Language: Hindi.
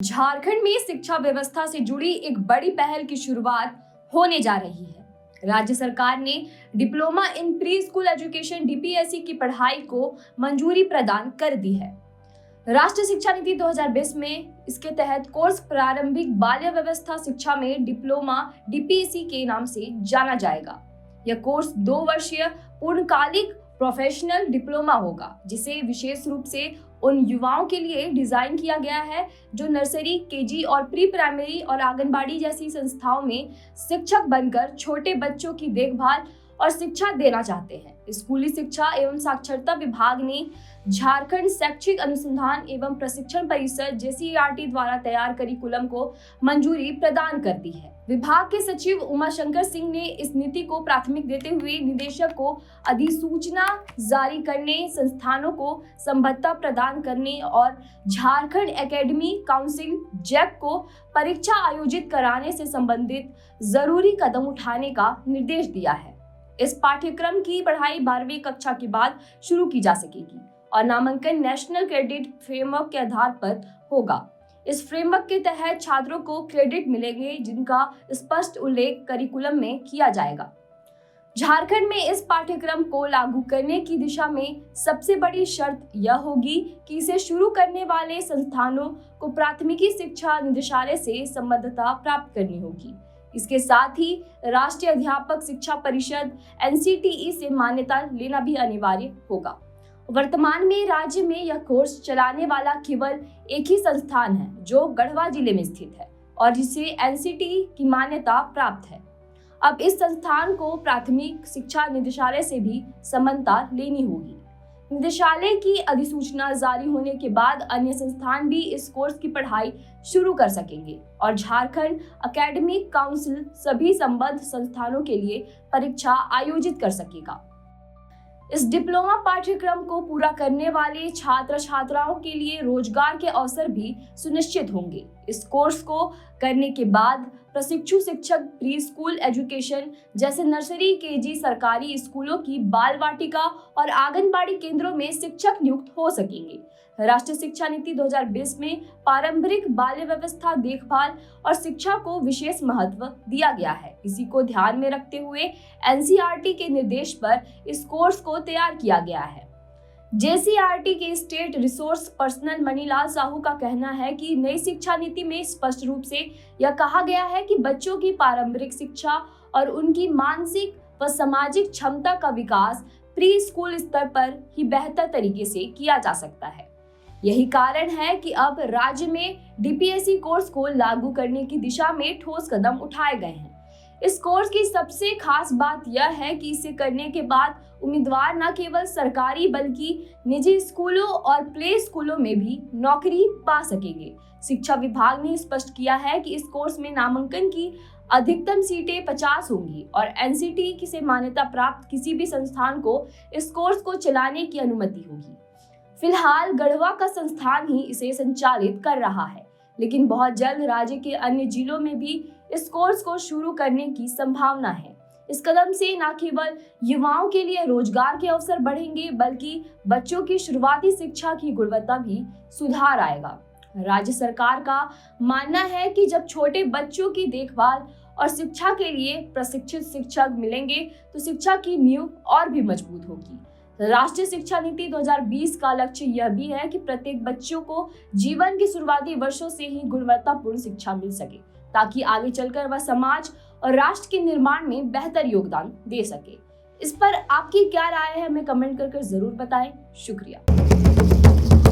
झारखंड में शिक्षा व्यवस्था से जुड़ी एक बड़ी पहल की शुरुआत होने जा रही है। राज्य सरकार ने diploma in pre school education DPSC की पढ़ाई को मंजूरी प्रदान कर दी है। राष्ट्रीय शिक्षा नीति 2020 में इसके तहत कोर्स प्रारंभिक बाल्य व्यवस्था शिक्षा में डिप्लोमा डीपीएससी के नाम से जाना जाएगा। यह कोर्स 2 वर्षीय पूर्णकालिक प्रोफेशनल डिप्लोमा होगा, जिसे विशेष रूप से उन युवाओं के लिए डिजाइन किया गया है जो नर्सरी, केजी और प्री प्राइमरी और आंगनबाड़ी जैसी संस्थाओं में शिक्षक बनकर छोटे बच्चों की देखभाल और शिक्षा देना चाहते हैं। स्कूली शिक्षा एवं साक्षरता विभाग ने झारखंड शैक्षिक अनुसंधान एवं प्रशिक्षण परिषद JCERT द्वारा तैयार करिकुलम को मंजूरी प्रदान कर दी है। विभाग के सचिव उमाशंकर सिंह ने इस नीति को प्राथमिक देते हुए निदेशक को अधिसूचना जारी करने, संस्थानों को संबद्धता प्रदान करने और झारखंड एकेडमी काउंसिल जैक को परीक्षा आयोजित कराने से संबंधित जरूरी कदम उठाने का निर्देश दिया है। इस पाठ्यक्रम की पढ़ाई 12वीं कक्षा के बाद शुरू की जा सकेगी और नामांकन नेशनल क्रेडिट फ्रेमवर्क के आधार पर होगा। इस फ्रेमवर्क के तहत छात्रों को क्रेडिट मिलेंगे, जिनका स्पष्ट उल्लेख करिकुलम में किया जाएगा। झारखंड में इस पाठ्यक्रम को लागू करने की दिशा में सबसे बड़ी शर्त यह होगी कि इसे शुरू करने वाले संस्थानों को प्राथमिकी शिक्षा निदेशालय से संबद्धता प्राप्त करनी होगी। इसके साथ ही राष्ट्रीय अध्यापक शिक्षा परिषद NCTE से मान्यता लेना भी अनिवार्य होगा। वर्तमान में राज्य में यह कोर्स चलाने वाला केवल एक ही संस्थान है, जो गढ़वा जिले में स्थित है और जिसे NCTE की मान्यता प्राप्त है। अब इस संस्थान को प्राथमिक शिक्षा निदेशालय से भी सम्मतता लेनी होगी। निदेशालय की अधिसूचना जारी होने के बाद अन्य संस्थान भी इस कोर्स की पढ़ाई शुरू कर सकेंगे और झारखंड एकेडमिक काउंसिल सभी संबद्ध संस्थानों के लिए परीक्षा आयोजित कर सकेगा। इस डिप्लोमा पाठ्यक्रम को पूरा करने वाले छात्र छात्राओं के लिए रोजगार के अवसर भी सुनिश्चित होंगे। इस कोर्स को करने के बाद प्रशिक्षु शिक्षक प्री स्कूल एजुकेशन जैसे नर्सरी, केजी, सरकारी स्कूलों की बाल वाटिका और आंगनबाड़ी केंद्रों में शिक्षक नियुक्त हो सकेंगे। राष्ट्रीय शिक्षा नीति 2020 में पारंपरिक बाल्य व्यवस्था देखभाल और शिक्षा को विशेष महत्व दिया गया है। इसी को ध्यान में रखते हुए NCERT के निर्देश पर इस कोर्स को तैयार किया गया है। JCERT के state resource personal Manilal Sahu का कहना है कि नई शिक्षा नीति में स्पष्ट रूप से यह कहा गया है कि बच्चों की पारंपरिक शिक्षा और उनकी मानसिक व सामाजिक क्षमता का विकास प्री स्कूल स्तर पर ही बेहतर तरीके से किया जा सकता है। यही कारण है कि अब राज्य में डीपीएससी कोर्स को लागू करने की दिशा में ठोस कदम उठाए गए हैं। इस कोर्स की सबसे खास बात यह है कि इसे करने के बाद उम्मीदवार न केवल सरकारी बल्कि निजी स्कूलों और प्ले स्कूलों में भी नौकरी पा सकेंगे। शिक्षा विभाग ने स्पष्ट किया है कि इस कोर्स में नामांकन की अधिकतम सीटें 50 होंगी और NCTE से मान्यता प्राप्त किसी भी संस्थान को इस कोर्स को चलाने की अनुमति होगी। फिलहाल गढ़वा का संस्थान ही इसे संचालित कर रहा है, लेकिन बहुत जल्द राज्य के अन्य जिलों में भी इस कोर्स को शुरू करने की संभावना है। इस कदम से न केवल युवाओं के लिए रोजगार के अवसर बढ़ेंगे, बल्कि बच्चों की शुरुआती शिक्षा की गुणवत्ता भी सुधार आएगा। राज्य सरकार का मानना है कि जब छोटे बच्चों की देखभाल और शिक्षा के लिए प्रशिक्षित शिक्षक मिलेंगे तो शिक्षा की नींव और भी मजबूत होगी। राष्ट्रीय शिक्षा नीति 2020 का लक्ष्य यह भी है कि प्रत्येक बच्चों को जीवन के शुरुआती वर्षों से ही गुणवत्तापूर्ण शिक्षा मिल सके, ताकि आगे चलकर वह समाज और राष्ट्र के निर्माण में बेहतर योगदान दे सके। इस पर आपकी क्या राय है, हमें कमेंट कर जरूर बताएं। शुक्रिया।